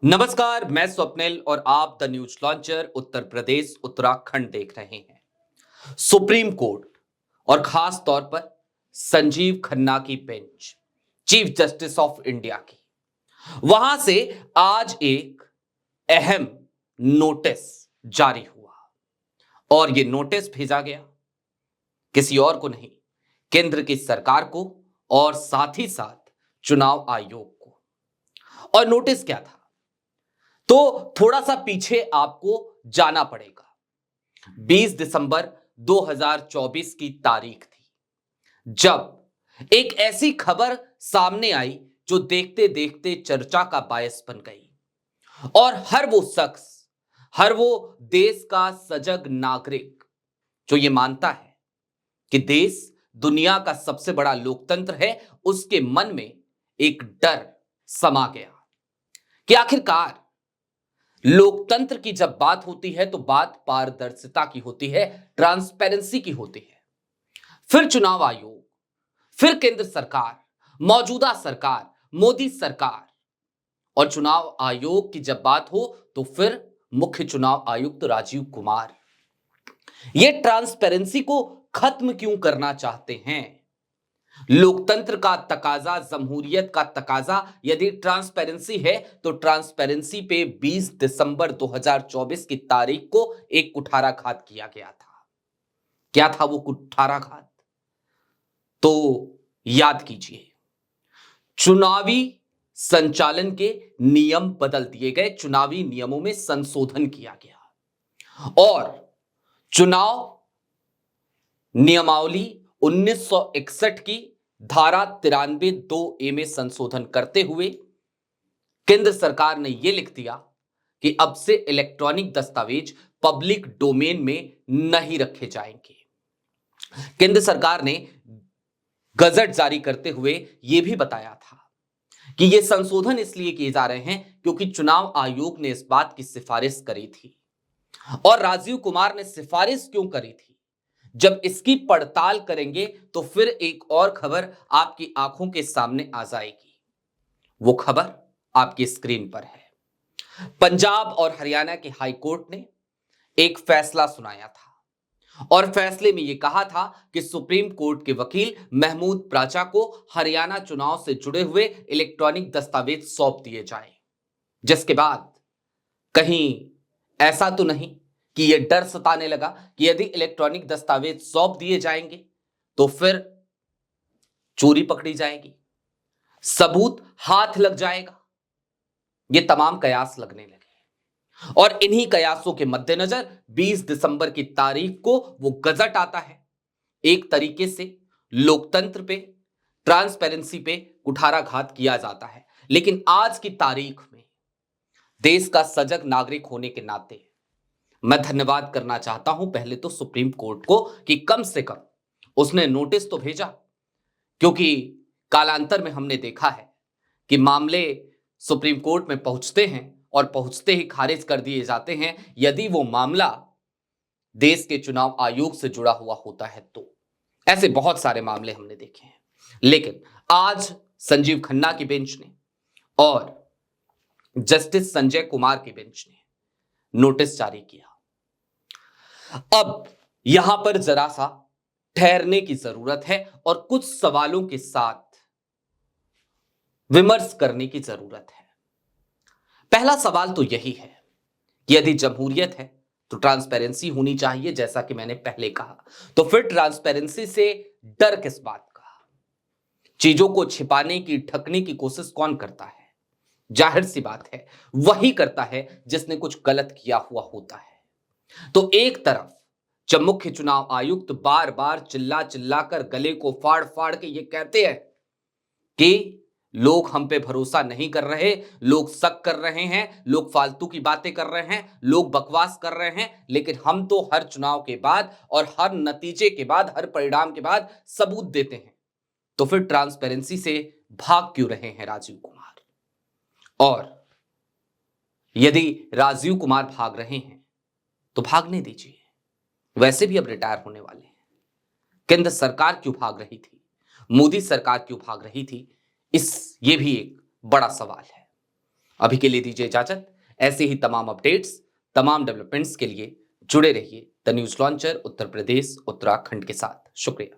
नमस्कार, मैं स्वप्निल और आप the news launcher Uttar Pradesh Uttarakhand देख रहे हैं। सुप्रीम कोर्ट और खास तौर पर संजीव खन्ना की bench, chief justice of India की, वहां से आज एक अहम नोटिस जारी हुआ और यह नोटिस भेजा गया किसी और को नहीं, केंद्र की सरकार को और साथ ही साथ चुनाव आयोग को। और नोटिस क्या था, तो थोड़ा सा पीछे आपको जाना पड़ेगा। 20 दिसंबर 2024 की तारीख थी जब एक ऐसी खबर सामने आई जो देखते देखते चर्चा का बायस बन गई और हर वो शख्स, हर वो देश का सजग नागरिक जो ये मानता है कि देश दुनिया का सबसे बड़ा लोकतंत्र है, उसके मन में एक डर समा गया कि आखिरकार लोकतंत्र की जब बात होती है तो बात पारदर्शिता की होती है, ट्रांसपेरेंसी की होती है। फिर चुनाव आयोग, फिर केंद्र सरकार, मौजूदा सरकार, मोदी सरकार और चुनाव आयोग की जब बात हो तो फिर मुख्य चुनाव आयुक्त राजीव कुमार ये ट्रांसपेरेंसी को खत्म क्यों करना चाहते हैं। लोकतंत्र का तकाजा, जमहूरियत का तकाजा यदि ट्रांसपेरेंसी है तो ट्रांसपेरेंसी पे 20 दिसंबर 2024 की तारीख को एक कुठाराघात किया गया था। क्या था वो कुठाराघात, तो याद कीजिए। चुनावी संचालन के नियम बदल दिए गए, चुनावी नियमों में संशोधन किया गया और चुनाव नियमावली 1961 की धारा 93(2)A में संशोधन करते हुए केंद्र सरकार ने यह लिख दिया कि अब से इलेक्ट्रॉनिक दस्तावेज पब्लिक डोमेन में नहीं रखे जाएंगे। केंद्र सरकार ने गजट जारी करते हुए यह भी बताया था कि यह संशोधन इसलिए किए जा रहे हैं क्योंकि चुनाव आयोग ने इस बात की सिफारिश करी थी। और राजीव कुमार ने सिफारिश क्यों करी थी, जब इसकी पड़ताल करेंगे तो फिर एक और खबर आपकी आंखों के सामने आ जाएगी। वो खबर आपकी स्क्रीन पर है। पंजाब और हरियाणा के हाई कोर्ट ने एक फैसला सुनाया था और फैसले में यह कहा था कि सुप्रीम कोर्ट के वकील महमूद प्राचा को हरियाणा चुनाव से जुड़े हुए इलेक्ट्रॉनिक दस्तावेज सौंप दिए जाएं, जिसके बाद कहीं ऐसा तो नहीं कि यह डर सताने लगा कि यदि इलेक्ट्रॉनिक दस्तावेज सौंप दिए जाएंगे तो फिर चोरी पकड़ी जाएगी, सबूत हाथ लग जाएगा। ये तमाम कयास लगने लगे और इन्हीं कयासों के मद्देनजर 20 दिसंबर की तारीख को वो गजट आता है। एक तरीके से लोकतंत्र पे, ट्रांसपेरेंसी पे कुठाराघात किया जाता है। लेकिन आज की तारीख में देश का सजग नागरिक होने के नाते मैं धन्यवाद करना चाहता हूं पहले तो सुप्रीम कोर्ट को कि कम से कम उसने नोटिस तो भेजा, क्योंकि कालांतर में हमने देखा है कि मामले सुप्रीम कोर्ट में पहुंचते हैं और पहुंचते ही खारिज कर दिए जाते हैं यदि वो मामला देश के चुनाव आयोग से जुड़ा हुआ होता है। तो ऐसे बहुत सारे मामले हमने देखे हैं, लेकिन आज संजीव खन्ना की बेंच ने और जस्टिस संजय कुमार की बेंच ने नोटिस जारी किया। अब यहां पर जरा सा ठहरने की जरूरत है और कुछ सवालों के साथ विमर्श करने की जरूरत है। पहला सवाल तो यही है कि यदि जमहूरियत है तो ट्रांसपेरेंसी होनी चाहिए, जैसा कि मैंने पहले कहा, तो फिर ट्रांसपेरेंसी से डर किस बात का। चीजों को छिपाने की, ढकने की कोशिश कौन करता है? जाहिर सी बात है वही करता है जिसने कुछ गलत किया हुआ होता है। तो एक तरफ जब मुख्य चुनाव आयुक्त बार बार चिल्ला चिल्ला कर गले को फाड़ फाड़ के ये कहते हैं कि लोग हम पे भरोसा नहीं कर रहे, लोग शक कर रहे हैं, लोग फालतू की बातें कर रहे हैं, लोग बकवास कर रहे हैं, लेकिन हम तो हर चुनाव के बाद और हर नतीजे के बाद, हर परिणाम के बाद सबूत देते हैं, तो फिर ट्रांसपेरेंसी से भाग क्यों रहे हैं राजीव कुमार? और यदि राजीव कुमार भाग रहे हैं तो भागने दीजिए, वैसे भी अब रिटायर होने वाले हैं। केंद्र सरकार क्यों भाग रही थी, मोदी सरकार क्यों भाग रही थी, ये भी एक बड़ा सवाल है। अभी के लिए दीजिए इजाजत। ऐसे ही तमाम अपडेट्स, तमाम डेवलपमेंट्स के लिए जुड़े रहिए the news launcher Uttar Pradesh Uttarakhand के साथ। शुक्रिया।